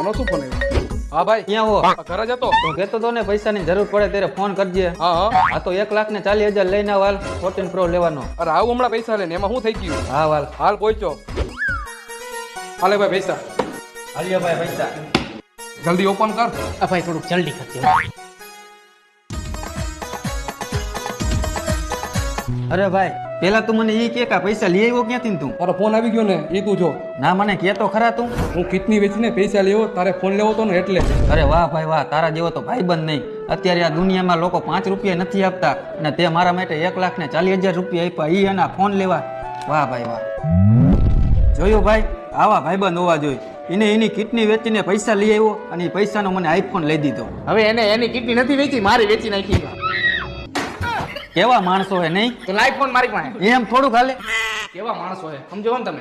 આનો શું ફોન આવ્યો? હા ભાઈ, ક્યાં હો? ઘરે જ હતો. તું કહેતો તો ને પૈસાની જરૂર પડે ત્યારે ફોન કરજે. હા હા. આ તો 1,40,000 લઈને વાલ 14 પ્રો લેવાનો. અરે આવું હમણાં પૈસા લઈને એમાં શું થઈ ગયું? હા વાલ. હાલ પહોંચ્યો. હાલે ભાઈ પૈસા હાલ્યો ભાઈ પૈસા. જલ્દી ઓપન કર. ભાઈ થોડુંક જલ્દી કરજો. અરે ભાઈ પેલા તું મને ઈ કે પૈસા લઈ આવ્યો ક્યાંથી ને તું? તારો ફોન આવી ગયો ને એ તું જો. ના મને કહેતો ખરા તું. હું કિડની વેચીને પૈસા લેવો, તારે ફોન લેવો તો ને એટલે. અરે વાહ ભાઈ વાહ, તારા જેવો તો ભાઈબંધ નહીં. અત્યારે આ દુનિયામાં લોકો 5 રૂપિયા નથી આપતા અને તે મારા માટે 1,40,000 રૂપિયા આપ્યા ઈ એના ફોન લેવા. વાહ ભાઈ વાહ. જોયું ભાઈ, આવા ભાઈબંધ હોવા જોઈએ. એને એની કિડની વેચીને પૈસા લઈ આવ્યો અને એ પૈસાનો મને આઈફોન લઈ દીધો. હવે એને એની કિડની નથી વેચી, મારી વેચી નાખી. કેવા માણસો હે નહીં? તો લાઈફ ફોન મારી પાસે. એમ થોડુંક હાલે. કેવા માણસો હે સમજો ને તમે.